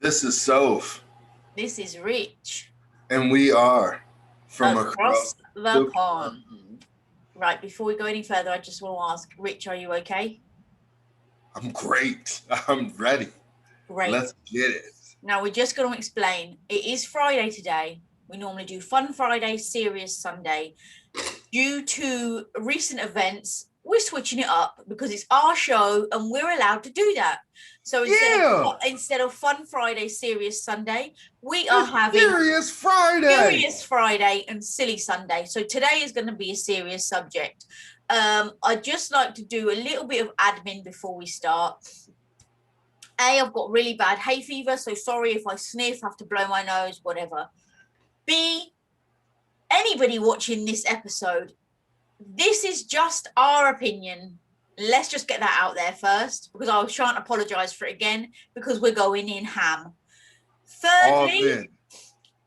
This is Soph, This is Rich and we are from across across the the pond. pond. Right, before we go any further, I just want to ask, Rich, are you okay? I'm great. I'm ready. Great. Let's get it. Now, we're just going to explain. It is Friday today. We normally do Fun Friday, Serious Sunday. Due to recent events, we're switching it up because it's our show and we're allowed to do that. So instead of Fun Friday, Serious Sunday, we are having Serious Friday. Serious Friday and Silly Sunday. So today is going to be a serious subject. I'd just like to do a little bit of admin before we start. I've got really bad hay fever, so sorry if I sniff, have to blow my nose, whatever. B, anybody watching this episode, this is just our opinion. Let's just get that out there first, because I shan't apologise for it again, because we're going in ham.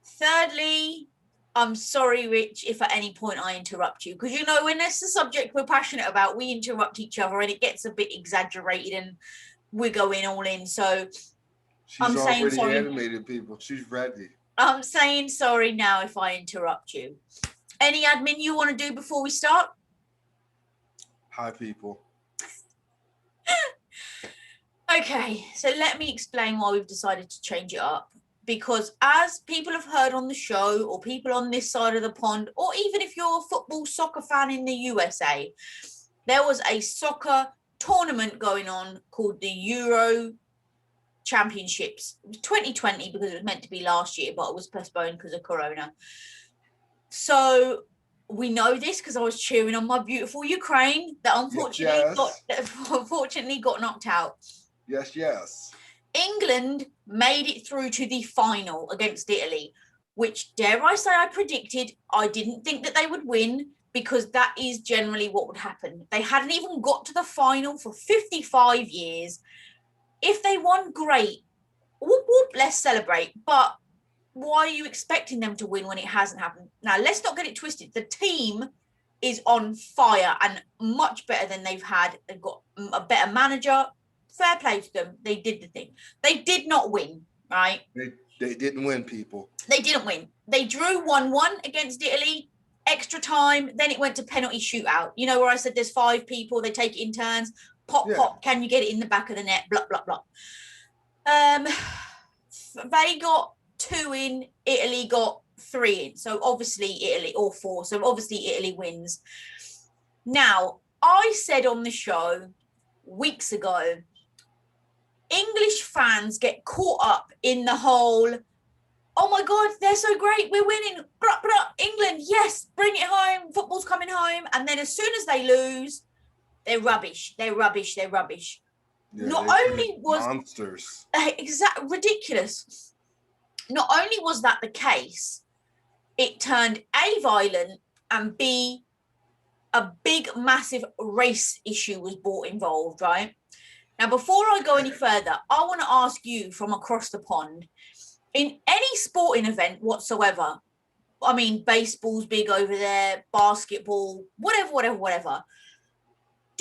Thirdly, I'm sorry, Rich, if at any point I interrupt you, because when it's a subject we're passionate about, we interrupt each other and it gets a bit exaggerated and we're going all in. So She's already sorry. Animated, people. She's ready. I'm saying sorry now if I interrupt you. Any admin you want to do before we start? Hi, people. Okay, so let me explain why we've decided to change it up. Because as people have heard on the show, or people on this side of the pond, or even if you're a soccer fan in the USA, there was a soccer tournament going on called the Euro Championships 2020, because it was meant to be last year, but it was postponed because of Corona. So we know this because I was cheering on my beautiful Ukraine that unfortunately got knocked out. Yes. England made it through to the final against Italy, which, dare I say, I predicted. I didn't think that they would win, because that is generally what would happen. They hadn't even got to the final for 55 years. If they won, great. Whoop, whoop, let's celebrate. But why are you expecting them to win when it hasn't happened? Now, let's not get it twisted. The team is on fire and much better than they've had. They've got a better manager. Fair play to them. They did the thing. They did not win, right? They didn't win, people. They didn't win. They drew 1-1 against Italy, extra time, then it went to penalty shootout. Where I said there's 5 people, they take it in turns, pop, can you get it in the back of the net, blah, blah, blah. They got 2 in, Italy got 3 in. So obviously Italy, or 4, so obviously Italy wins. Now, I said on the show weeks ago, English fans get caught up in the whole, oh my God, they're so great, we're winning, blah, blah, England, yes, bring it home, football's coming home. And then as soon as they lose, they're rubbish. Yeah, Not only was monsters. Ridiculous. Not only was that the case, it turned A, violent, and B, a big, massive race issue was involved, right? Now, before I go any further, I want to ask you from across the pond, in any sporting event whatsoever, I mean, baseball's big over there, basketball, whatever.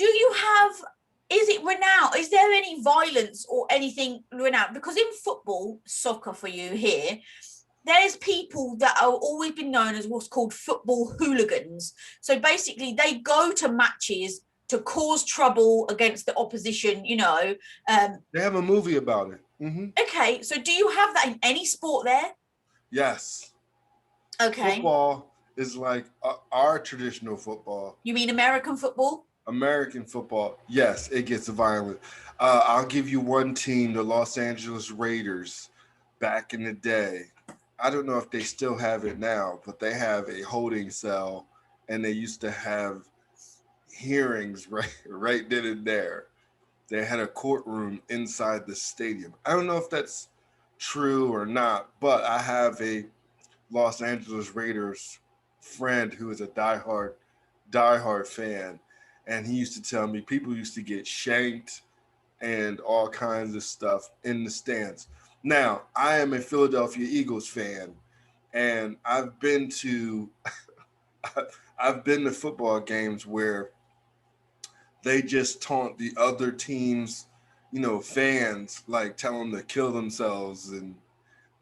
Is it renowned? Is there any violence or anything renowned? Because in football, soccer for you here, there's people that have always been known as what's called football hooligans. So basically, they go to matches to cause trouble against the opposition, They have a movie about it. Mm-hmm. Okay, so do you have that in any sport there? Yes. Okay. Football is like our traditional football. You mean American football? American football, yes, it gets violent. I'll give you one team, the Los Angeles Raiders, back in the day. I don't know if they still have it now, but they have a holding cell, and they used to have hearings right then and there. They had a courtroom inside the stadium. I don't know if that's true or not, but I have a Los Angeles Raiders friend who is a diehard fan, and he used to tell me people used to get shanked and all kinds of stuff in the stands. Now, I am a Philadelphia Eagles fan, and I've been to football games where they just taunt the other team's fans like tell them to kill themselves and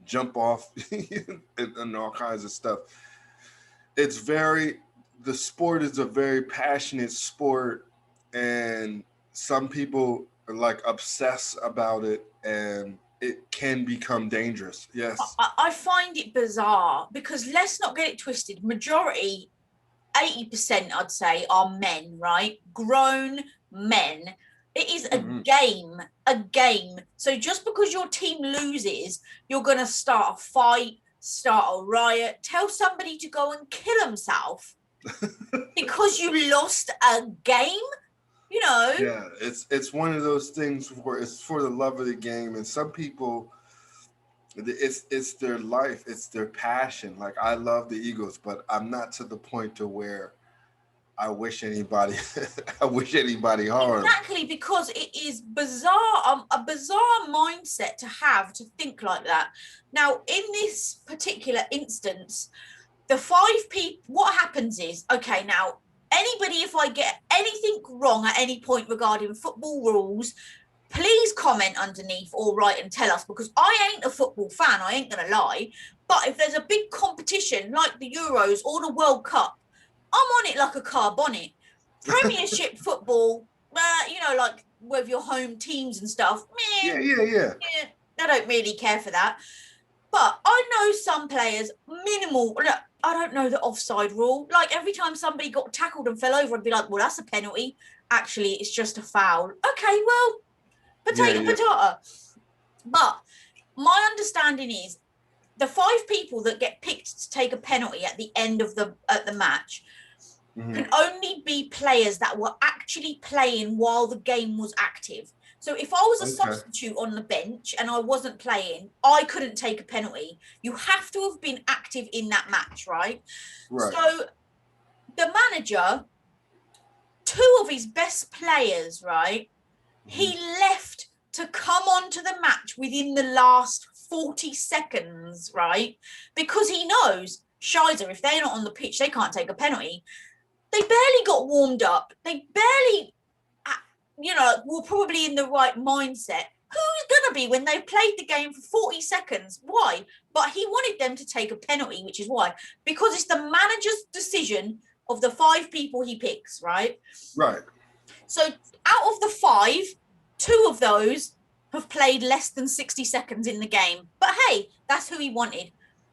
jump off and all kinds of stuff. The sport is a very passionate sport, and some people are like obsess about it, and it can become dangerous. Yes. I find it bizarre because let's not get it twisted. Majority, 80%, I'd say, are men, right? Grown men. It is a game, a game. So just because your team loses, you're going to start a fight, start a riot, tell somebody to go and kill himself because you lost a game, Yeah, it's one of those things where it's for the love of the game, and some people, it's their life, it's their passion. Like, I love the Eagles, but I'm not to the point to where I wish anybody harm. Exactly, because it is bizarre, a bizarre mindset to have, to think like that. Now, in this particular instance, the 5 people, what happens is, okay, now, anybody, if I get anything wrong at any point regarding football rules, please comment underneath or write and tell us, because I ain't a football fan, I ain't gonna lie. But if there's a big competition like the Euros or the World Cup, I'm on it like a car bonnet. Premiership football, like with your home teams and stuff, Yeah. I don't really care for that. But I know some players, minimal, I don't know the offside rule. Like, every time somebody got tackled and fell over, I'd be like, well, that's a penalty. Actually, it's just a foul. Okay, well, potato. But my understanding is the 5 people that get picked to take a penalty at the end of the match can only be players that were actually playing while the game was active. So if I was a substitute on the bench and I wasn't playing, I couldn't take a penalty. You have to have been active in that match, right? So the manager, 2 of his best players, right, he left to come onto the match within the last 40 seconds, right? Because he knows, Shizer, if they're not on the pitch, they can't take a penalty. They barely got warmed up. They barely, were probably in the right mindset. Who's going to be when they've played the game for 40 seconds? Why? But he wanted them to take a penalty, which is why. Because it's the manager's decision of the 5 people he picks, right? Right. So out of the 5, 2 of those have played less than 60 seconds in the game. But hey, that's who he wanted.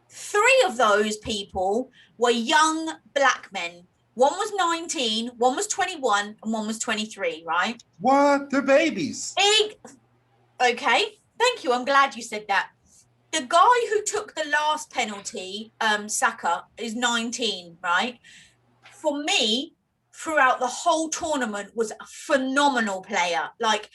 3 of those people were young black men. One was 19, one was 21, and one was 23, right? What? They're babies. Okay, thank you. I'm glad you said that. The guy who took the last penalty, Saka, is 19, right? For me, throughout the whole tournament, was a phenomenal player. Like,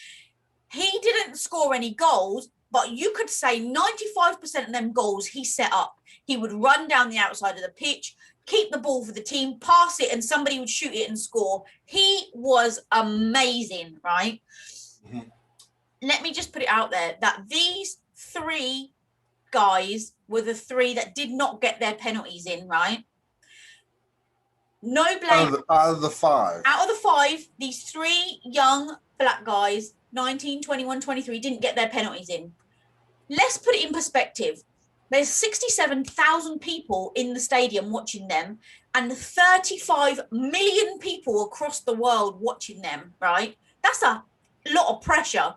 he didn't score any goals, but you could say 95% of them goals he set up. He would run down the outside of the pitch, keep the ball for the team, pass it, and somebody would shoot it and score. He was amazing, right? Let me just put it out there that these 3 guys were the 3 that did not get their penalties in, right? No blame. Out of the 5. Out of the 5, these 3 young black guys, 19, 21, 23, didn't get their penalties in. Let's put it in perspective. There's 67,000 people in the stadium watching them and 35 million people across the world watching them, right? That's a lot of pressure.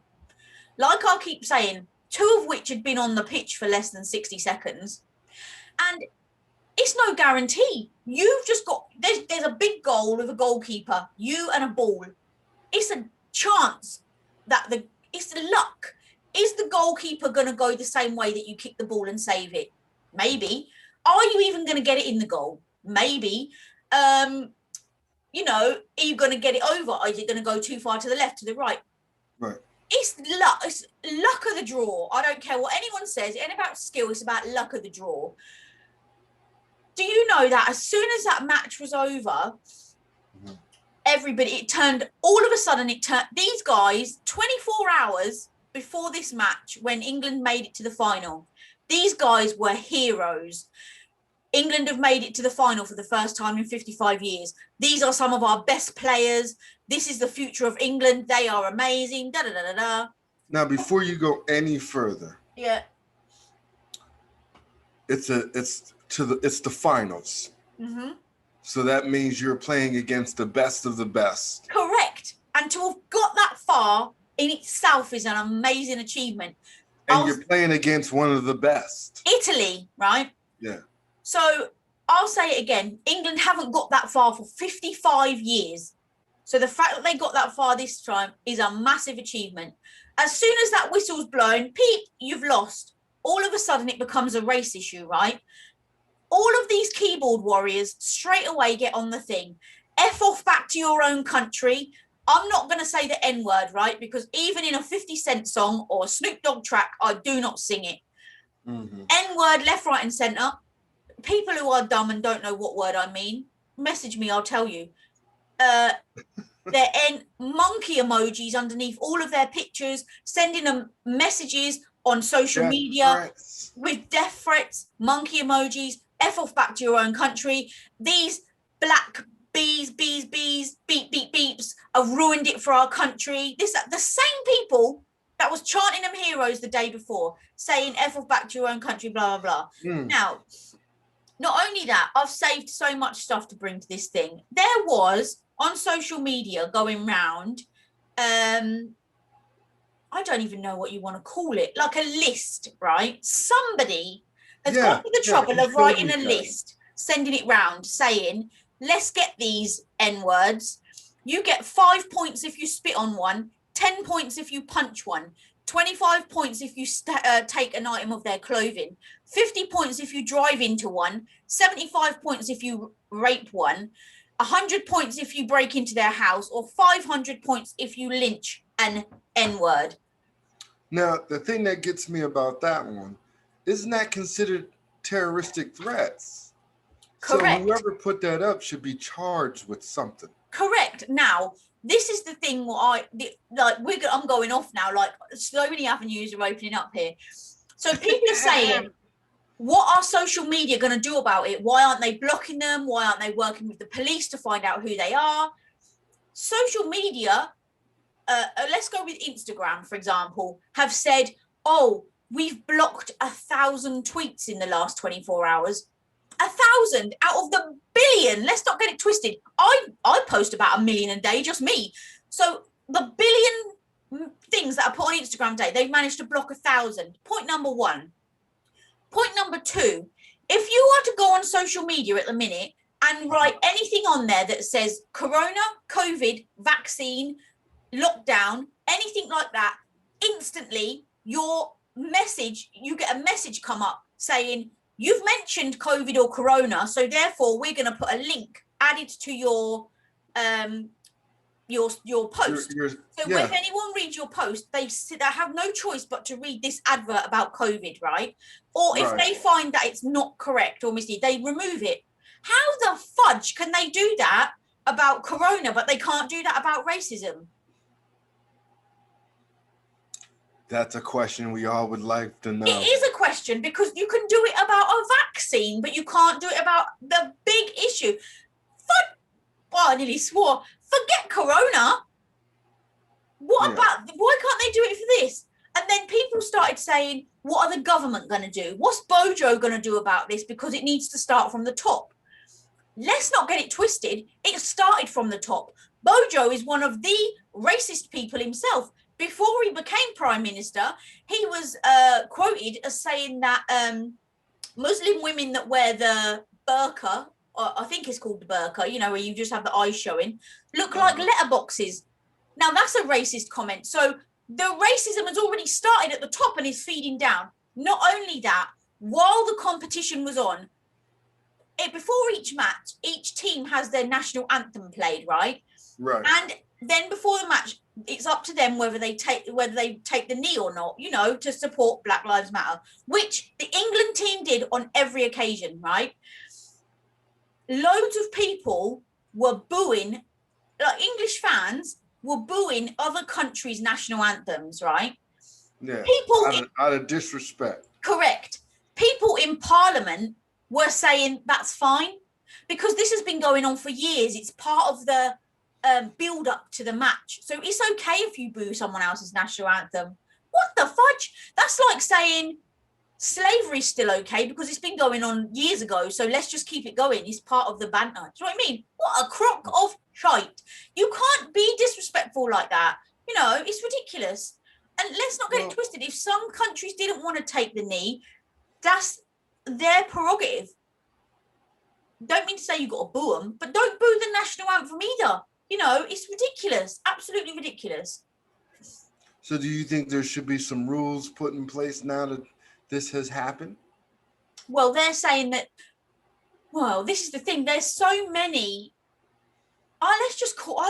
Like I keep saying, 2 of which had been on the pitch for less than 60 seconds. And it's no guarantee. You've just got, there's a big goal with a goalkeeper, you and a ball. It's a chance that it's the luck. Is the goalkeeper going to go the same way that you kick the ball and save it? Maybe. Are you even going to get it in the goal? Maybe. Are you going to get it over? Are you going to go too far to the left, to the right? Right. It's luck. It's luck of the draw. I don't care what anyone says. It ain't about skill. It's about luck of the draw. Do you know that as soon as that match was over, everybody, all of a sudden, these guys, 24 hours before this match, when England made it to the final, these guys were heroes. England have made it to the final for the first time in 55 years. These are some of our best players. This is the future of England. They are amazing. Da da da da da. Now, before you go any further, Yeah. it's the finals. Mm-hmm. So that means you're playing against the best of the best. Correct. And to have got that far in itself is an amazing achievement. And you're playing against one of the best. Italy, right? Yeah. So I'll say it again. England haven't got that far for 55 years. So the fact that they got that far this time is a massive achievement. As soon as that whistle's blown, Pete, you've lost. All of a sudden it becomes a race issue, right? All of these keyboard warriors straight away get on the thing. F off back to your own country. I'm not going to say the N word, right? Because even in a 50 Cent song or a Snoop Dogg track, I do not sing it. Mm-hmm. N word left, right, and centre. People who are dumb and don't know what word I mean, message me, I'll tell you. Their monkey emojis underneath all of their pictures, sending them messages on social media with death threats, monkey emojis, F off back to your own country. These black bees, beep, beep, beeps have ruined it for our country. The same people that was chanting them heroes the day before, saying F off back to your own country, blah, blah, blah. Now, not only that, I've saved so much stuff to bring to this thing. There was on social media going round, I don't even know what you want to call it, like a list, right? Somebody has gone to the trouble of writing a list, sending it round, saying, let's get these N words. You get 5 points if you spit on one, 10 points if you punch one, 25 points if you take an item of their clothing, 50 points if you drive into one, 75 points if you rape one, 100 points if you break into their house, or 500 points if you lynch an N-word. Now, the thing that gets me about that one, isn't that considered terroristic threats? Correct. So whoever put that up should be charged with something. Correct. Now, this is the thing I'm going off now, like so many avenues are opening up here. So people are saying, what are social media going to do about it? Why aren't they blocking them? Why aren't they working with the police to find out who they are? Social media, let's go with Instagram, for example, have said, oh, we've blocked 1,000 tweets in the last 24 hours. 1,000 out of the billion. Let's not get it twisted. I post about 1 million a day, just me. So the billion things that are put on Instagram today, they've managed to block 1,000. Point number one. Point number two, if you are to go on social media at the minute and write anything on there that says corona, COVID, vaccine, lockdown, anything like that, instantly you get a message come up saying, you've mentioned COVID or corona, so therefore we're going to put a link added to your post. If anyone reads your post, they have no choice but to read this advert about COVID, right? Or if they find that it's not correct or misleading, they remove it. How the fudge can they do that about corona, but they can't do that about racism? That's a question we all would like to know. It is a question, because you can do it about a vaccine, but you can't do it about the big issue. I nearly swore. Forget corona. Why can't they do it for this? And then people started saying, what are the government going to do? What's Bojo going to do about this? Because it needs to start from the top. Let's not get it twisted. It started from the top. Bojo is one of the racist people himself. Before he became prime minister, he was quoted as saying that Muslim women that wear the burqa, or I think it's called the burqa, where you just have the eyes showing, look like letterboxes. Now, that's a racist comment. So the racism has already started at the top and is feeding down. Not only that, while the competition was on, before each match, each team has their national anthem played, right? Right. And then before the match, it's up to them whether they take the knee or not, to support Black Lives Matter, which the England team did on every occasion, right? Loads of people were booing, like English fans were booing other countries' national anthems, right? Yeah, people out of disrespect. Correct. People in Parliament were saying that's fine, because this has been going on for years. It's part of the build up to the match. So it's okay if you boo someone else's national anthem. What the fudge? That's like saying slavery's still okay because it's been going on years ago, so let's just keep it going. It's part of the banter. Do you know what I mean? What a crock of shite. You can't be disrespectful like that. You know, it's ridiculous. And let's not get it twisted. If some countries didn't want to take the knee, that's their prerogative. Don't mean to say you got to boo them, but don't boo the national anthem either. You know, it's ridiculous. Absolutely ridiculous. So do you think there should be some rules put in place now that this has happened? Well, they're saying that, well, this is the thing. There's so many, I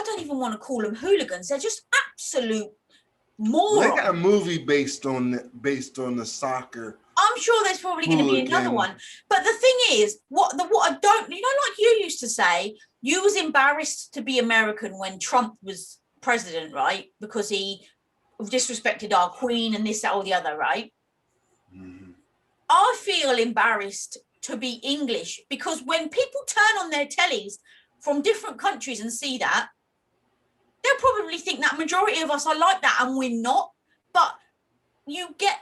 don't even want to call them hooligans. They're just absolute morons. They got a movie based on the soccer. I'm sure there's probably going to be another one. But the thing is, what I don't, you know, like you used to say, you was embarrassed to be American when Trump was president, right? Because he disrespected our queen and this, that, or the other, right? Mm-hmm. I feel embarrassed to be English because when people turn on their tellies from different countries and see that, they'll probably think that majority of us are like that and we're not. But you get,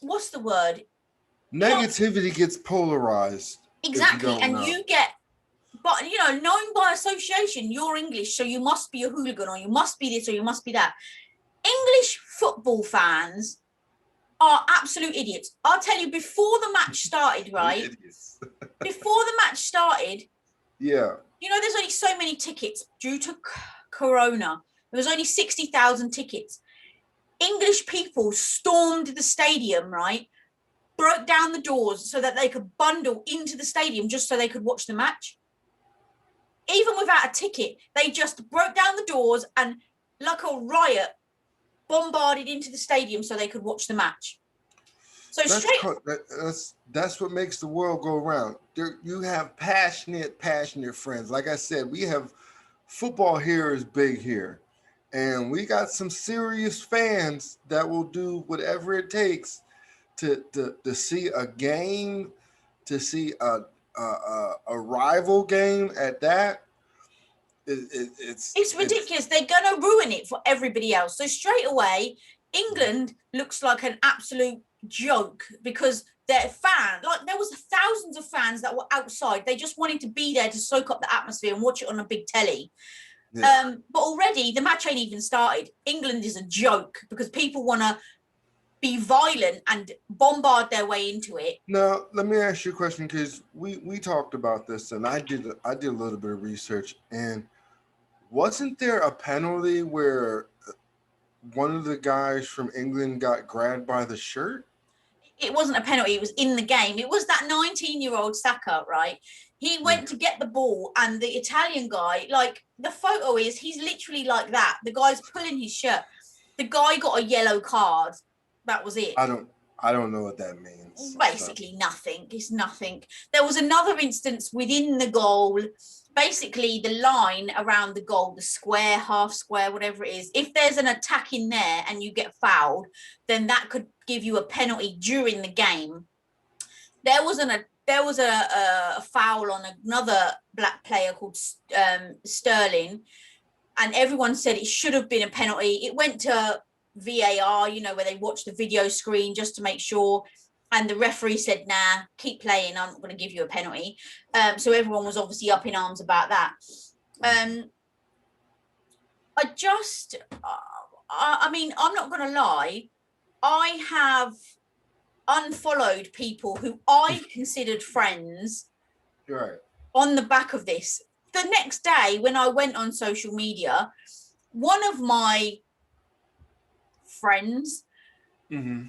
what's the word? Negativity gets polarized. Exactly. And you get, but you know, knowing by association, you're English, so you must be a hooligan or you must be this or you must be that. English football fans are absolute idiots. I'll tell you, before the match started, right? Before the match started, yeah. You know, there's only so many tickets due to Corona. There was only 60,000 tickets. English people stormed the stadium, right? Broke down the doors so that they could bundle into the stadium just so they could watch the match. Even without a ticket, they just broke down the doors and, like a riot, bombarded into the stadium so they could watch the match. So that's what makes the world go around. You have passionate friends. Like I said, we have football here is big here. And we got some serious fans that will do whatever it takes to see a game, to see a rival game at that. It's ridiculous. They're going to ruin it for everybody else. So straight away, England looks like an absolute joke because their fans, like there was thousands of fans that were outside. They just wanted to be there to soak up the atmosphere and watch it on a big telly. Yeah. But already the match ain't even started. England is a joke because people want to be violent and bombard their way into it. Now, let me ask you a question because we talked about this and I did a little bit of research, and wasn't there a penalty where one of the guys from England got grabbed by the shirt? It wasn't a penalty. It was in the game. It was that 19-year-old Saka, right? He went to get the ball and the Italian guy, like the photo is, he's literally like that. The guy's pulling his shirt. The guy got a yellow card. That was it. I don't know what that means. Basically nothing. It's nothing. There was another instance within the goal. Basically, the line around the goal, the square, half square, whatever it is, if there's an attack in there and you get fouled, then that could give you a penalty during the game. There was a foul on another black player called Sterling, and everyone said it should have been a penalty. It went to VAR, you know, where they watch the video screen just to make sure. And the referee said, nah, keep playing. I'm not going to give you a penalty. So everyone was obviously up in arms about that. I mean, I'm not going to lie. I have unfollowed people who I considered friends on the back of this. The next day, when I went on social media, one of my friends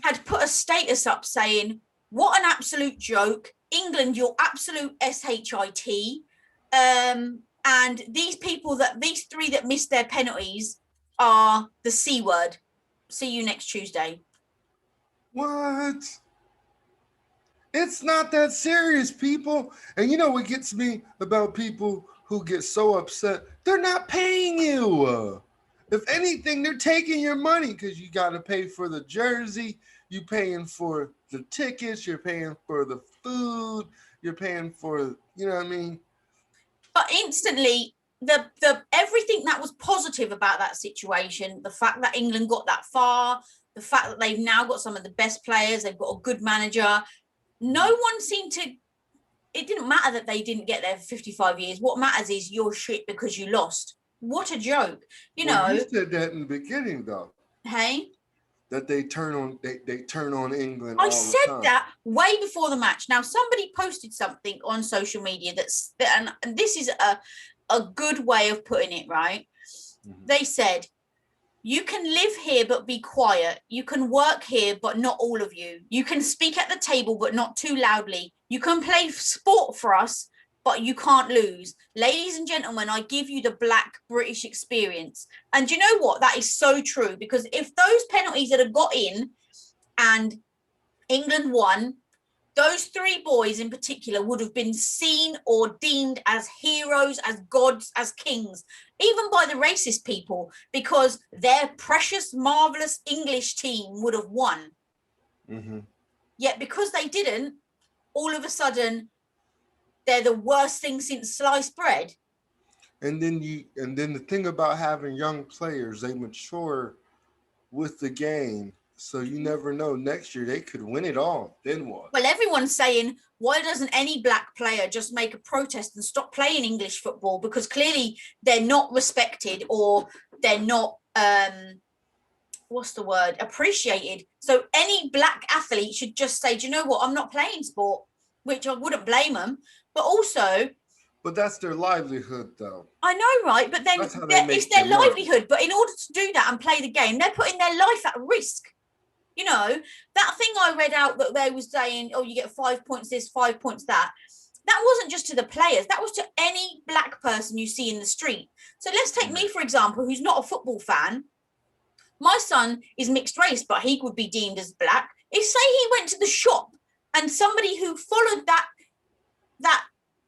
had put a status up saying, what an absolute joke. England, you're absolute shit. And these three that missed their penalties are the C word. See you next Tuesday. What? It's not that serious, people. And you know what gets me about people who get so upset? They're not paying you. If anything, they're taking your money because you got to pay for the jersey. You're paying for the tickets. You're paying for the food. You're paying for, you know what I mean? But instantly, the everything that was positive about that situation, the fact that England got that far, the fact that they've now got some of the best players, they've got a good manager. No one seemed to, it didn't matter that they didn't get there for 55 years. What matters is you're shit because you lost. What a joke. You said that in the beginning, though. Hey? That they turn on England I all said the time. that way before the match. Now, somebody posted something on social media and this is a good way of putting it, right? Mm-hmm. They said, you can live here but be quiet. You can work here but not all of you. You can speak at the table but not too loudly. You can play sport for us but you can't lose. Ladies and gentlemen, I give you the black British experience. And you know what? That is so true, because if those penalties that had got in and England won, those three boys in particular would have been seen or deemed as heroes, as gods, as kings, even by the racist people, because their precious, marvellous English team would have won. Mm-hmm. Yet because they didn't, all of a sudden, they're the worst thing since sliced bread. And then the thing about having young players, they mature with the game. So you never know. Next year they could win it all. Then what? Well, everyone's saying, why doesn't any black player just make a protest and stop playing English football? Because clearly they're not respected, or they're not appreciated. So any black athlete should just say, do you know what? I'm not playing sport, which I wouldn't blame them. But also, but that's their livelihood, though. I know, right? But then it's their livelihood. But in order to do that and play the game, they're putting their life at risk. You know, that thing I read out that they were saying, oh, you get 5 points this, 5 points that. That wasn't just to the players. That was to any black person you see in the street. So let's take me, for example, who's not a football fan. My son is mixed race, but he would be deemed as black. If, say, he went to the shop and somebody who followed that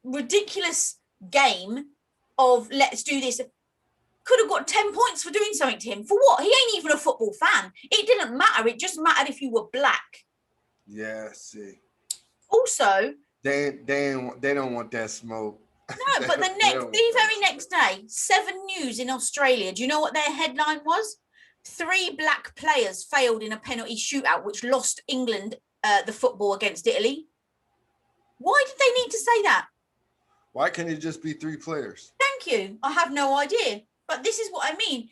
ridiculous game of let's do this could have got 10 points for doing something to him. For what? He ain't even a football fan. It didn't matter. It just mattered if you were black. Yeah, see. Also, they don't want that smoke. No, but the very next day, 7 News in Australia, do you know what their headline was? 3 black players failed in a penalty shootout, which lost England the football against Italy. Why did they need to say that? Why can't it just be 3 players? Thank you. I have no idea. But this is what I mean.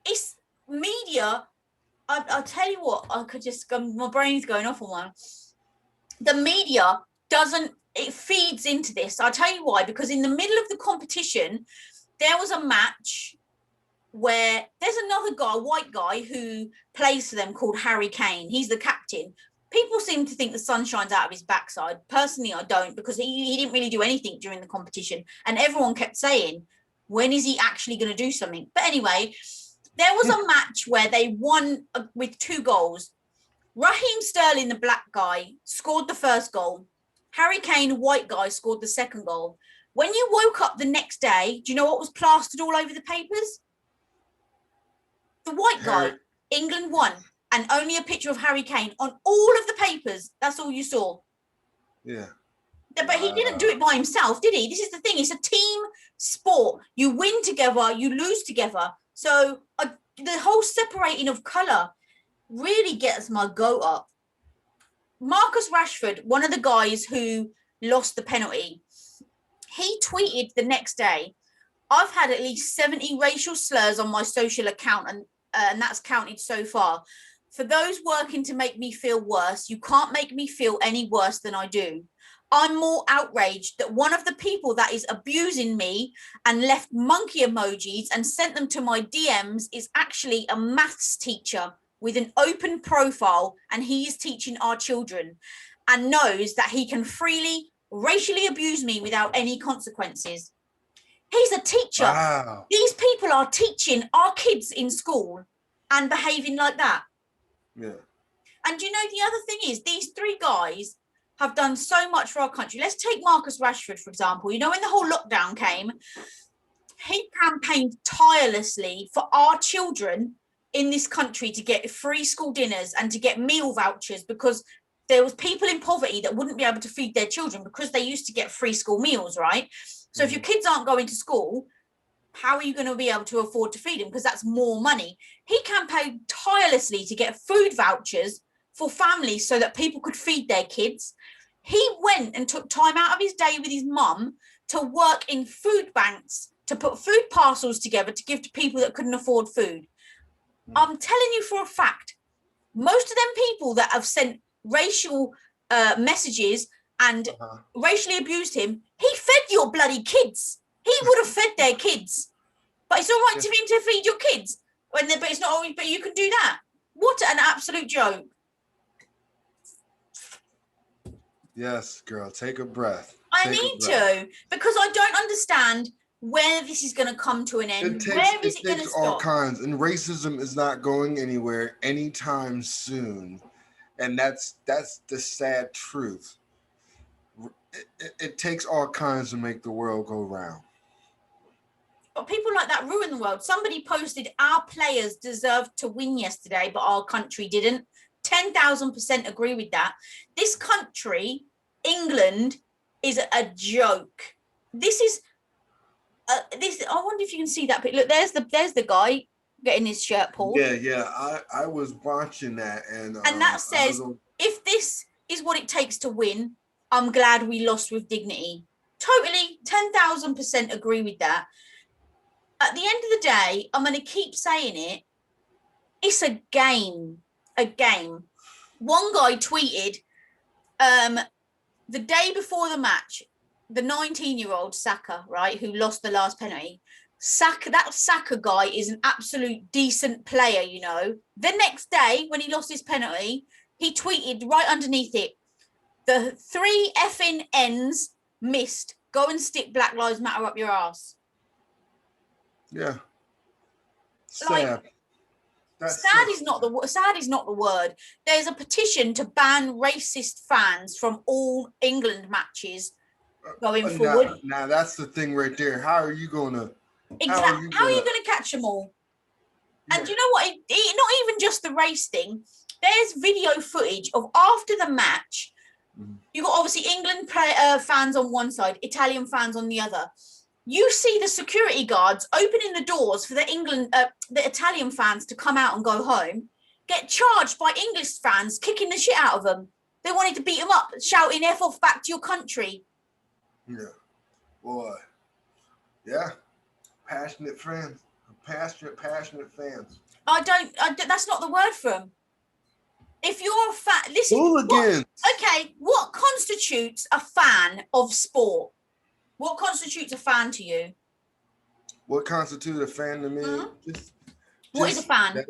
It's media. I'll tell you what, I could just, my brain's going off on one. The media it feeds into this. I'll tell you why. Because in the middle of the competition, there was a match where there's another guy, a white guy, who plays for them called Harry Kane. He's the captain. People seem to think the sun shines out of his backside. Personally, I don't, because he didn't really do anything during the competition. And everyone kept saying, when is he actually going to do something? But anyway, there was a match where they won with 2 goals. Raheem Sterling, the black guy, scored the first goal. Harry Kane, the white guy, scored the second goal. When you woke up the next day, do you know what was plastered all over the papers? The white guy. England won. And only a picture of Harry Kane on all of the papers. That's all you saw. Yeah. But he didn't do it by himself, did he? This is the thing. It's a team sport. You win together, you lose together. So the whole separating of colour really gets my goat up. Marcus Rashford, one of the guys who lost the penalty, he tweeted the next day, I've had at least 70 racial slurs on my social account, and that's counted so far. For those working to make me feel worse, you can't make me feel any worse than I do. I'm more outraged that one of the people that is abusing me and left monkey emojis and sent them to my DMs is actually a maths teacher with an open profile, and he is teaching our children and knows that he can freely racially abuse me without any consequences. He's a teacher. Wow. These people are teaching our kids in school and behaving like that. Yeah. And you know, the other thing is, these 3 guys have done so much for our country. Let's take Marcus Rashford, for example. You know, when the whole lockdown came, he campaigned tirelessly for our children in this country to get free school dinners and to get meal vouchers, because there was people in poverty that wouldn't be able to feed their children because they used to get free school meals, right? So if your kids aren't going to school, how are you going to be able to afford to feed him? Because that's more money. He campaigned tirelessly to get food vouchers for families so that people could feed their kids. He went and took time out of his day with his mum to work in food banks, to put food parcels together to give to people that couldn't afford food. I'm telling you for a fact, most of them people that have sent racial messages and racially abused him, he fed your bloody kids. He would have fed their kids. But it's all right to him to feed your kids. But it's not always, but you can do that. What an absolute joke. Yes, girl, take a breath. I need to, because I don't understand where this is going to come to an end. Where is it going to stop? All kinds, and racism is not going anywhere anytime soon, and that's the sad truth. It takes all kinds to make the world go round. But people like that ruin the world. Somebody posted, our players deserved to win yesterday, but our country didn't. 10,000% agree with that. This country, England, is a joke. This is this. I wonder if you can see that. Look, there's the guy getting his shirt pulled. Yeah. I was watching that, and that says, if this is what it takes to win, I'm glad we lost with dignity. Totally, 10,000% agree with that. At the end of the day, I'm going to keep saying it. It's a game. A game. One guy tweeted, the day before the match, the 19-year-old Saka, right, who lost the last penalty. That Saka guy is an absolute decent player, you know. The next day, when he lost his penalty, he tweeted right underneath it, the 3 effing N's missed. Go and stick Black Lives Matter up your ass. Yeah. Sad. Sad is not the word. There's a petition to ban racist fans from all England matches going forward. Now that's the thing right there. How are you gonna? Exactly. How are you gonna catch them all? Yeah. And you know what? Not even just the race thing. There's video footage of after the match. You got obviously England fans on one side, Italian fans on the other. You see the security guards opening the doors for the Italian fans to come out and go home, get charged by English fans, kicking the shit out of them. They wanted to beat them up, shouting "F off back to your country." Yeah, boy. Yeah, passionate fans, passionate fans. That's not the word for them. If you're a fan, listen. Hooligans. What constitutes a fan of sport? What constitutes a fan to you? What constitutes a fan to me? What is a fan?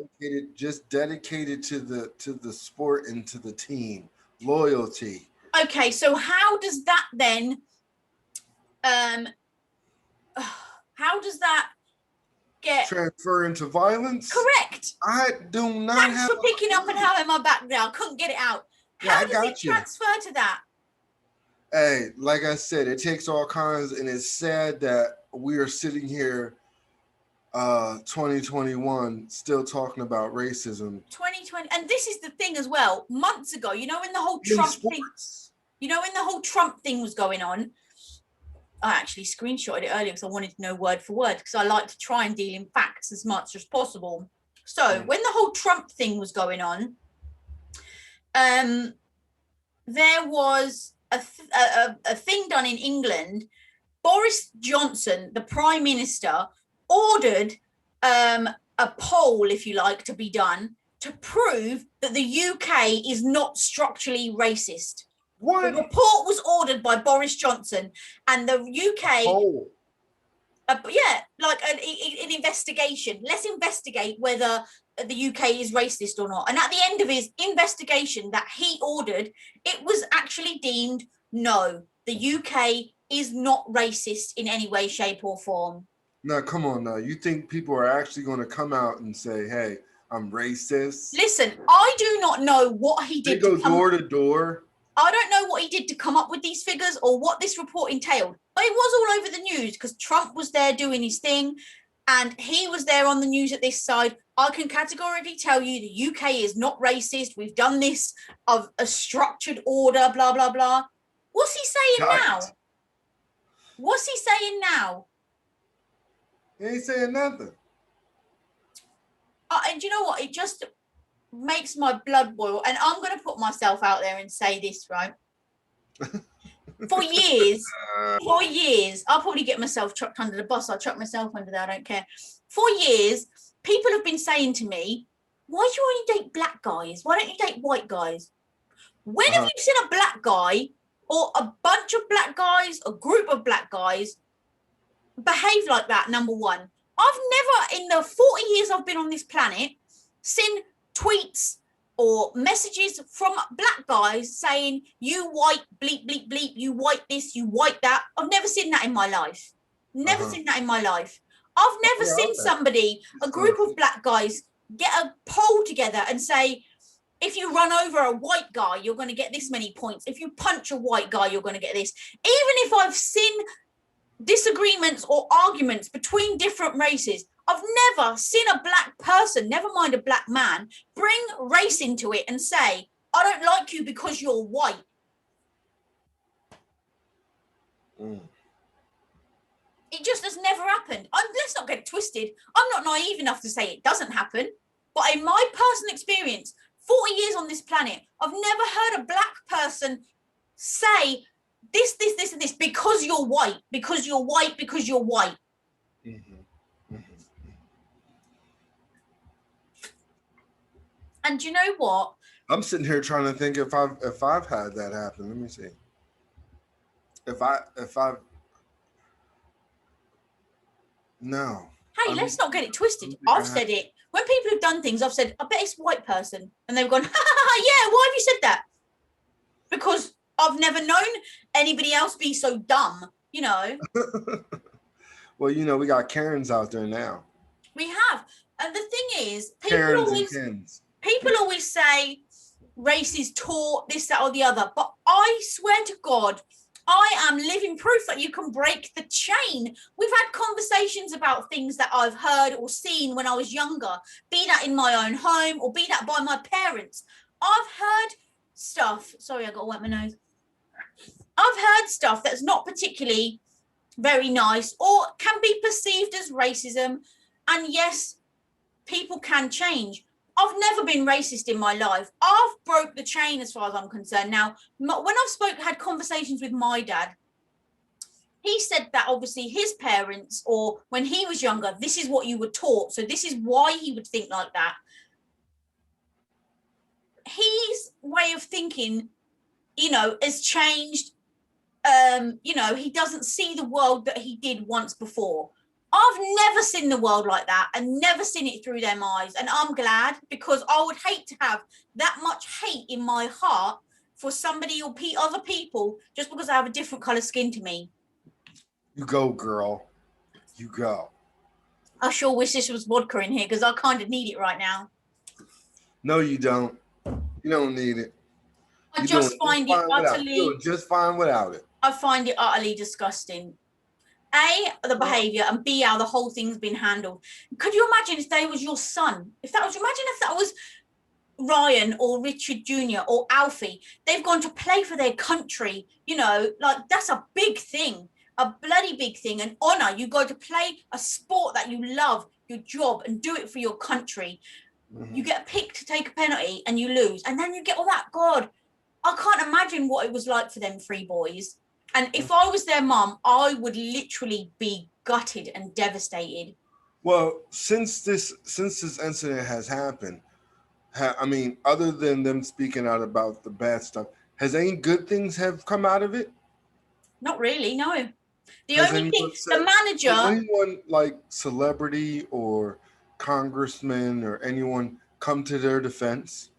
Dedicated to the sport and to the team. Loyalty. Okay, so how does that then? How does that get transfer into violence? Correct. I do not. Thanks for picking up and having my back now. I couldn't get it out. How does it transfer to that? Hey, like I said, it takes all kinds, and it's sad that we are sitting here, 2021, still talking about racism. 2020, and this is the thing as well. Months ago, when the whole Trump thing, when the whole Trump thing was going on, I actually screenshotted it earlier because I wanted to know word for word because I like to try and deal in facts as much as possible. So when the whole Trump thing was going on, there was a thing done in England. Boris Johnson, the Prime Minister, ordered a poll, if you like, to be done to prove that the UK is not structurally racist. What? The report was ordered by Boris Johnson, and the UK. An investigation. Let's investigate whether the UK is racist or not. And at the end of his investigation that he ordered, it was actually deemed no, the UK is not racist in any way, shape, or form. Now, come on now. You think people are actually going to come out and say, hey, I'm racist? Listen, I do not know what he did. They go door to door. I don't know what he did to come up with these figures or what this report entailed. But it was all over the news because Trump was there doing his thing and he was there on the news at this side. I can categorically tell you the UK is not racist. We've done this of a structured order, blah, blah, blah. What's he saying now? What's he saying now? He ain't saying nothing. And you know what? It just makes my blood boil. And I'm going to put myself out there and say this, right? For years, I'll probably get myself chucked under the bus. I'll chuck myself under there. I don't care. For years, people have been saying to me, why do you only date black guys? Why don't you date white guys? When have you seen a black guy or a bunch of black guys, a group of black guys behave like that? Number one, I've never in the 40 years I've been on this planet seen tweets or messages from black guys saying, you white, bleep, bleep, bleep, you white this, you white that. I've never seen that in my life. Never seen that in my life. I've never seen somebody, a group of black guys, get a poll together and say, if you run over a white guy, you're going to get this many points. If you punch a white guy, you're going to get this. Even if I've seen disagreements or arguments between different races, I've never seen a black person, never mind a black man, bring race into it and say, I don't like you because you're white. It just has never happened. Let's not get it twisted. I'm not naive enough to say it doesn't happen. But in my personal experience, 40 years on this planet, I've never heard a black person say this, and this because you're white, because you're white, because you're white. And you know what? I'm sitting here trying to think if I've had that happen. Let me see. If I've no. Hey, let's not get it twisted. I've said it. When people have done things, I've said, I bet it's a white person. And they've gone, ha, ha, ha, yeah, why have you said that? Because I've never known anybody else be so dumb, you know. Well, you know, we got Karens out there now. We have. And the thing is, people always say race is taught, this, that, or the other. But I swear to God, I am living proof that you can break the chain. We've had conversations about things that I've heard or seen when I was younger, be that in my own home or be that by my parents. I've heard stuff. Sorry, I got to wipe my nose. I've heard stuff that's not particularly very nice or can be perceived as racism. And yes, people can change. I've never been racist in my life. I've broke the chain as far as I'm concerned. Now, when I've had conversations with my dad, he said that obviously his parents, or when he was younger, this is what you were taught. So this is why he would think like that. His way of thinking, you know, has changed. You know, he doesn't see the world that he did once before. I've never seen the world like that and never seen it through them eyes. And I'm glad, because I would hate to have that much hate in my heart for somebody or other people just because I have a different color skin to me. You go, girl. You go. I sure wish this was vodka in here because I kind of need it right now. No, you don't. You don't need it. I just find it utterly... just fine without it. I find it utterly disgusting. A, the behaviour, and B, how the whole thing's been handled. Could you imagine if they was your son? Imagine if that was Ryan or Richard Jr. or Alfie. They've gone to play for their country. You know, like that's a big thing, a bloody big thing, an honour. You go to play a sport that you love, your job, and do it for your country. Mm-hmm. You get picked to take a penalty and you lose, and then you get all that. God, I can't imagine what it was like for them three boys. And if I was their mum, I would literally be gutted and devastated. Well, since this incident has happened, I mean, other than them speaking out about the bad stuff, has any good things have come out of it? Not really, no. The only thing, the manager... Has anyone like celebrity or congressman or anyone come to their defense?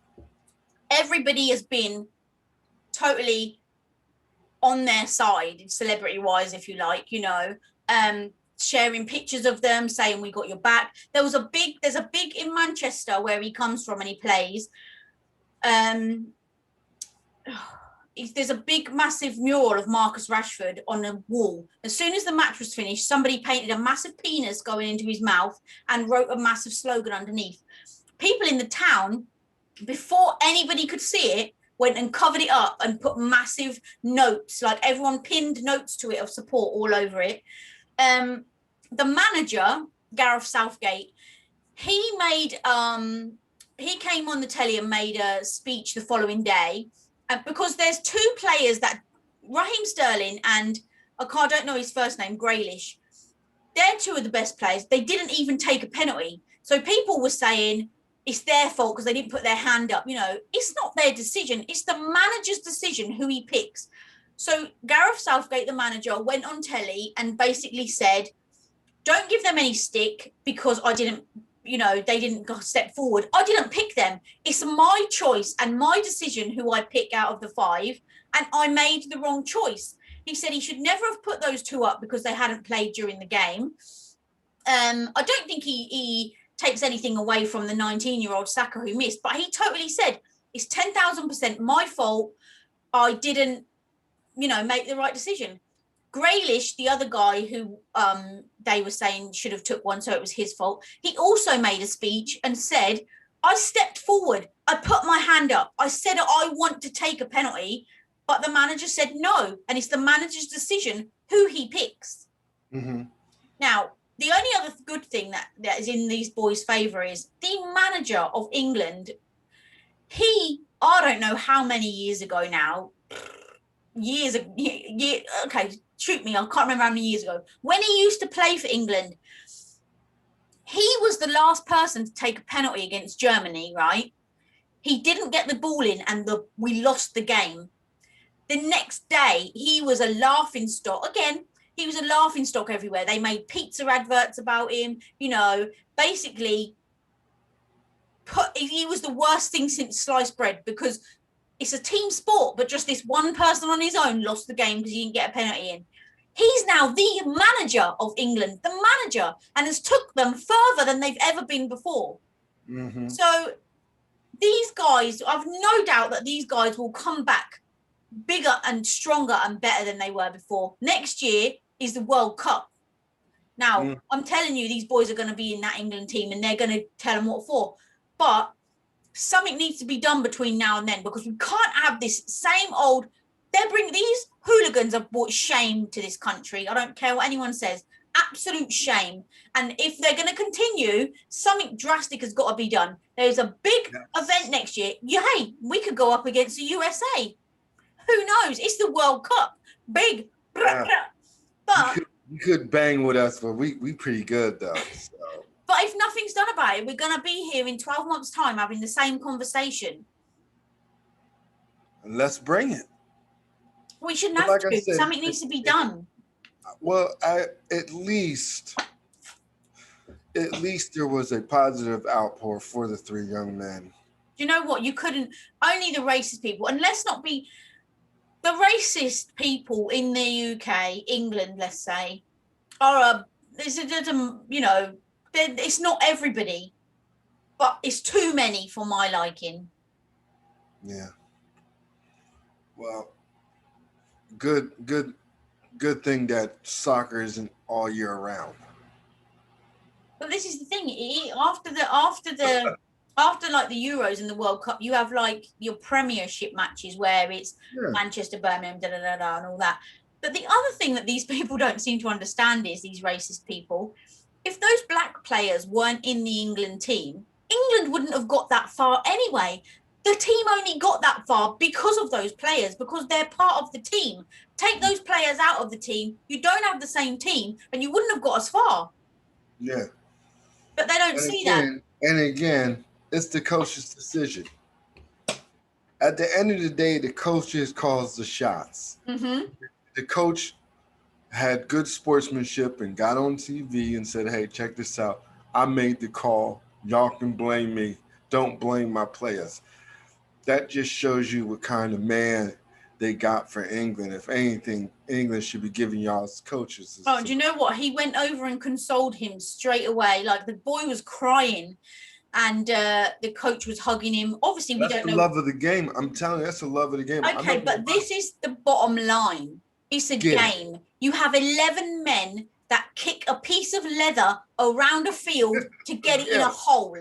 Everybody has been totally on their side, celebrity-wise, if you like, you know, sharing pictures of them, saying we got your back. There's a big in Manchester where he comes from and he plays. There's a big, massive mural of Marcus Rashford on a wall. As soon as the match was finished, somebody painted a massive penis going into his mouth and wrote a massive slogan underneath. People in the town, before anybody could see it, went and covered it up and put massive notes, like everyone pinned notes to it of support all over it. the manager, Gareth Southgate, he came on the telly and made a speech the following day, because there's two players that Raheem Sterling and I don't know his first name, Grealish. They're two of the best players. They didn't even take a penalty. So people were saying it's their fault because they didn't put their hand up. It's not their decision. It's the manager's decision who he picks. So Gareth Southgate, the manager, went on telly and basically said, don't give them any stick because I didn't, they didn't step forward. I didn't pick them. It's my choice and my decision who I pick out of the five, and I made the wrong choice. He said he should never have put those two up because they hadn't played during the game. I don't think he takes anything away from the 19-year-old Saka who missed, but he totally said, it's 10,000% my fault. I didn't, make the right decision. Grealish, the other guy who they were saying should have took one, so it was his fault, he also made a speech and said, I stepped forward. I put my hand up. I said I want to take a penalty, but the manager said no, and it's the manager's decision who he picks. Mm-hmm. Now, the only other good thing that is in these boys' favour is the manager of England. I don't know how many years ago now, okay, shoot me, I can't remember how many years ago, when he used to play for England, he was the last person to take a penalty against Germany, right? He didn't get the ball in and we lost the game. The next day, he was a laughing stock. Again, he was a laughing stock everywhere. They made pizza adverts about him, basically he was the worst thing since sliced bread, because it's a team sport, but just this one person on his own lost the game because he didn't get a penalty in. He's now the manager of England, and has took them further than they've ever been before. Mm-hmm. So these guys, I've no doubt that these guys will come back bigger and stronger and better than they were before. Next year is the World Cup. Now, I'm telling you, these boys are going to be in that England team and they're going to tell them what for. But something needs to be done between now and then, because we can't have this same old. These hooligans have brought shame to this country. I don't care what anyone says. Absolute shame. And if they're going to continue, something drastic has got to be done. There's a big event next year. Hey, we could go up against the USA. Who knows? It's the World Cup. Big. But you could bang with us, but we pretty good though. So. But if nothing's done about it, we're going to be here in 12 months' time having the same conversation. And let's bring it. We shouldn't have to. Something needs to be done. Well, at least there was a positive outpour for the three young men. Do you know what? You couldn't. Only the racist people, and let's not be the racist people in the UK, England, let's say, are it's not everybody, but it's too many for my liking. Yeah. Well, good thing that soccer isn't all year round. But this is the thing. After like the Euros and the World Cup, you have like your Premiership matches where it's Manchester, Birmingham, and all that. But the other thing that these people don't seem to understand is, these racist people, if those black players weren't in the England team, England wouldn't have got that far anyway. The team only got that far because of those players, because they're part of the team. Take those players out of the team, you don't have the same team, and you wouldn't have got as far. Yeah. But they don't see that. And again, it's the coach's decision. At the end of the day, the coaches calls the shots. Mm-hmm. The coach had good sportsmanship and got on TV and said, hey, check this out. I made the call. Y'all can blame me. Don't blame my players. That just shows you what kind of man they got for England. If anything, England should be giving y'all as coaches. Oh, do you know what? He went over and consoled him straight away. Like, the boy was crying and the coach was hugging him. Obviously, we don't know. That's the love of the game. I'm telling you, that's the love of the game. Okay, but this is the bottom line. It's a game. You have 11 men that kick a piece of leather around a field to get it in a hole.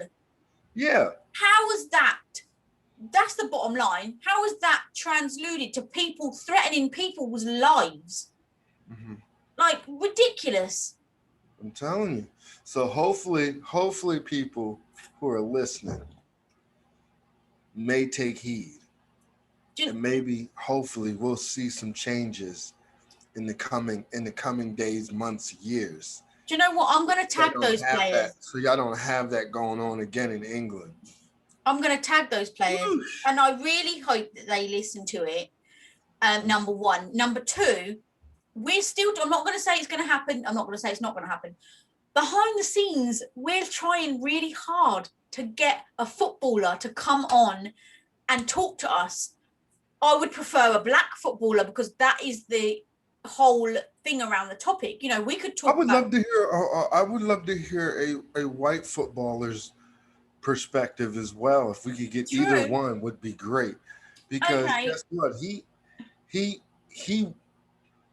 Yeah. How is that? That's the bottom line. How is that translated to people threatening people's lives? Mm-hmm. Like, ridiculous. I'm telling you. So hopefully people who are listening may take heed, Do, and maybe hopefully we'll see some changes in the coming days, months, years. do you know what? I'm going to Y'all tag don't those have that. players. So y'all don't have that going on again in England. I'm going to tag those players, Whoosh. and I really hope that they listen to it. Number one. Number two, we're still. I'm not going to say it's going to happen. I'm not going to say it's not going to happen. Behind the scenes, we're trying really hard to get a footballer to come on and talk to us. I would prefer a black footballer because that is the whole thing around the topic. You know, we could I talk would about. love to hear. I would love to hear a white footballer's perspective as well. If we could get either True. one, would be great. Because Okay. guess what? He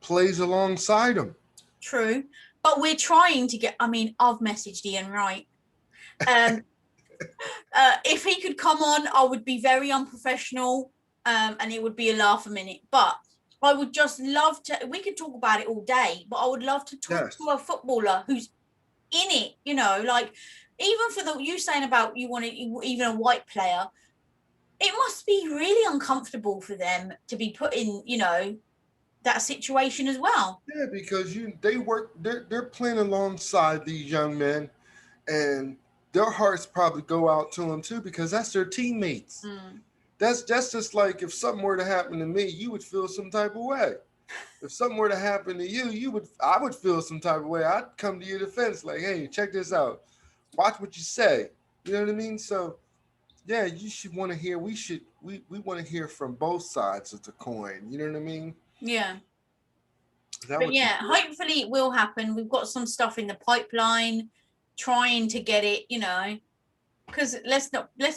plays alongside him. True. But we're trying to get. I mean, I've messaged Ian Wright. Um, if he could come on, I would be very unprofessional, and it would be a laugh a minute. But I would just love to. We could talk about it all day, but I would love to talk Yes. to a footballer who's in it. You know, like even for the you saying about you want to even a white player, it must be really uncomfortable for them to be put in. You know, that situation as well. Yeah, because they're playing alongside these young men, and their hearts probably go out to them too because that's their teammates. Mm. That's just like if something were to happen to me, you would feel some type of way. If something were to happen to you, I would feel some type of way. I'd come to your defense like, hey, check this out. Watch what you say. You know what I mean? So yeah, you should want to hear. We want to hear from both sides of the coin. You know what I mean? Yeah. That But would be yeah, great. hopefully it will happen. We've got some stuff in the pipeline, trying to get it, you know, because let's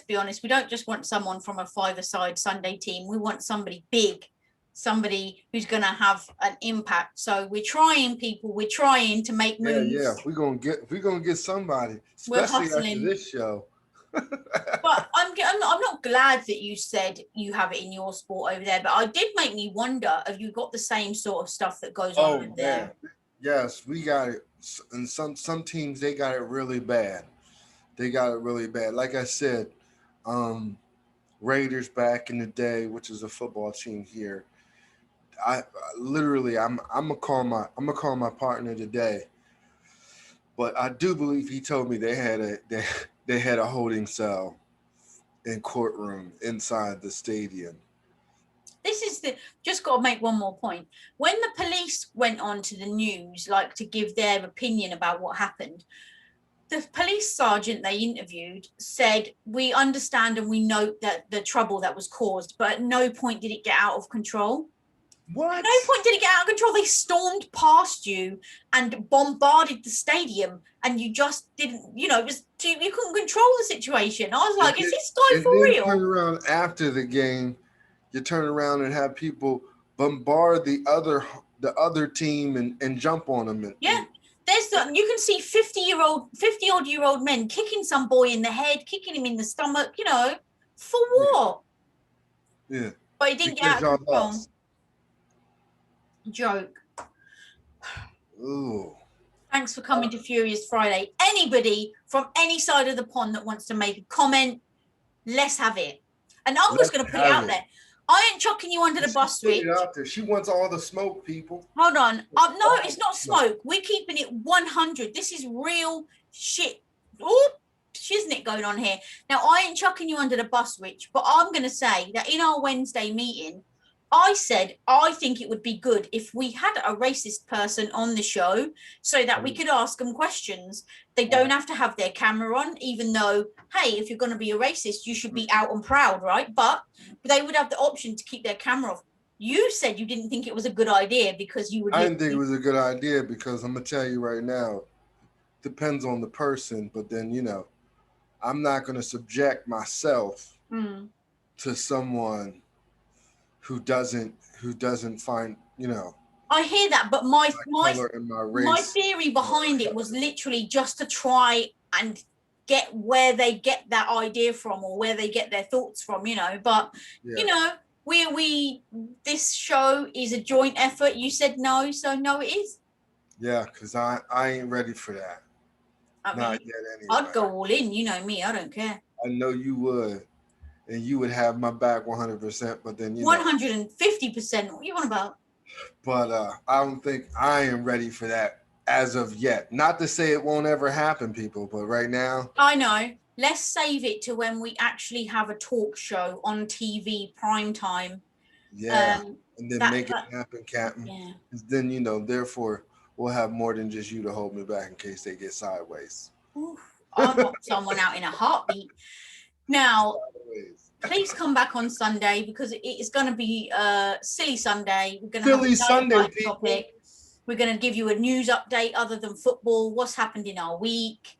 be honest, we don't just want someone from a five-a-side Sunday team. We want somebody big, somebody who's going to have an impact. So we're trying people, we're trying to make Yeah. moves. We're gonna get somebody, We're especially after hustling. this show. But I'm not glad that you said you have it in your sport over there. But I did make me wonder if you got the same sort of stuff that goes on Oh over man, there. yes, we got it. And some teams they got it really bad. They got it really bad. Like I said, um, Raiders back in the day, which is a football team here. I literally, I'm gonna call my partner today, but I do believe he told me they had a holding cell in courtroom inside the stadium. This is the just got to make one more point. When the police went on to the news, like to give their opinion about what happened, the police sergeant they interviewed said, "We understand and we note that the trouble that was caused, but at no point did it get out of control. At no What? point did it get out of control. They stormed past you and bombarded the stadium, and you just didn't, you know, it was too, you couldn't control the situation." I was And like, "Is then, this guy and for then turn real?" around after the game. You turn around and have people bombard the other team and jump on them Yeah. You can see 50-odd-year-old men kicking some boy in the head, kicking him in the stomach, you know, for yeah, what? yeah, But it didn't get because out of y'all control. lost. Joke. Ooh, Thanks for coming to Furious Friday. Anybody from any side of the pond that wants to make a comment, let's have it. And I'm just let's going to put it have out it. there. I ain't chucking you under the She bus, put it Rich. out there. She wants all the smoke, people. Hold on. No, All it's the not smoke. smoke. We're keeping it 100. This is real shit. Oh, shiznit going on here. Now, I ain't chucking you under the bus, Rich, but I'm going to say that in our Wednesday meeting, I said I think it would be good if we had a racist person on the show so that we could ask them questions. They don't have to have their camera on, even though, hey, if you're going to be a racist, you should be out and proud, right? But they would have the option to keep their camera off. You said you didn't think it was a good idea because you would I live. didn't think it was a good idea because I'm gonna tell you right now, depends on the person. But then I'm not gonna subject myself Mm. to someone who doesn't find I hear that, but my color and my my race theory behind it was literally just to try and get where they get that idea from or where they get their thoughts from, you know. But you yeah. know, we this show is a joint effort. You said no, so no, it is. Yeah, because I ain't ready for that. I Not mean, yet I'd anyway. go all in. You know me. I don't care. I know you would. And you would have my back 100%, but then, 150%. What you want about? but I don't think I am ready for that as of yet. Not to say it won't ever happen, people, but right now, I know. Let's save it to when we actually have a talk show on TV prime time. yeah. And then That make it happen, Captain. yeah. 'Cause then, therefore, we'll have more than just you to hold me back in case they get sideways. Oof, I'll knock someone out in a heartbeat. Now, Sideways. please come back on Sunday because it is going to be a silly Sunday. We're going to have Silly no Sunday, light people. topic. We're going to give you a news update other than football. What's happened in our week?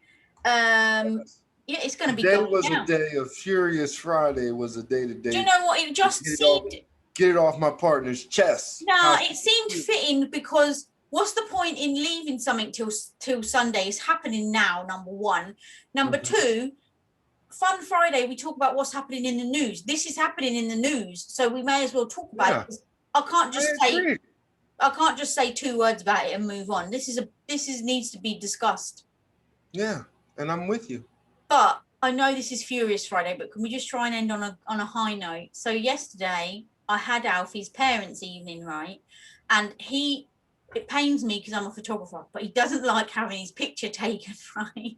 Yeah, it's going to be Today going was a down. day of Furious Friday. It was a day to Do you day. know what? It just seemed. Get it off my partner's chest. Nah, it seemed fitting because what's the point in leaving something till Sunday? It's happening now. Number one. Number two. Fun Friday, we talk about what's happening in the news. This is happening in the news, so we may as well talk about it. I can't just say 2 words about it and move on. This needs to be discussed. Yeah, and I'm with you. But I know this is Furious Friday, but can we just try and end on a high note? So yesterday I had Alfie's parents' evening, right? And it pains me because I'm a photographer, but he doesn't like having his picture taken, right?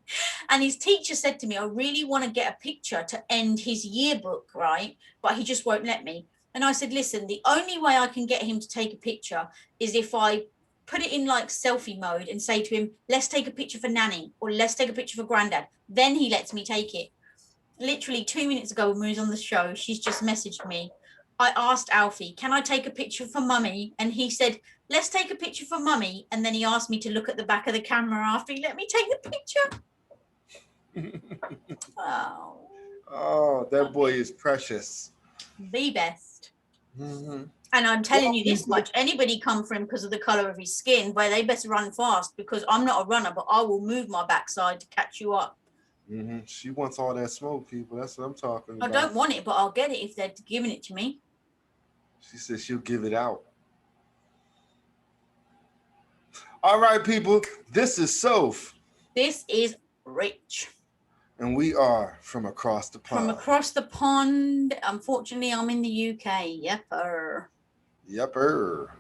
And his teacher said to me, I really want to get a picture to end his yearbook, right? But he just won't let me. And I said, listen, the only way I can get him to take a picture is if I put it in like selfie mode and say to him, let's take a picture for Nanny or let's take a picture for Granddad. Then he lets me take it. Literally 2 minutes ago when we was on the show, she's just messaged me. I asked Alfie, can I take a picture for Mummy? And he said, let's take a picture for Mummy. And then he asked me to look at the back of the camera after he let me take the picture. Oh, that boy is precious. The best. Mm-hmm. And I'm telling you this much, anybody come for him because of the colour of his skin, well, they better run fast because I'm not a runner, but I will move my backside to catch you up. Mm-hmm. She wants all that smoke, people. That's what I'm talking about. I don't want it, but I'll get it if they're giving it to me. She says she'll give it out. All right, people. This is Soph. This is Rich. And we are from across the pond. From across the pond. Unfortunately, I'm in the UK. Yepper. Yepper.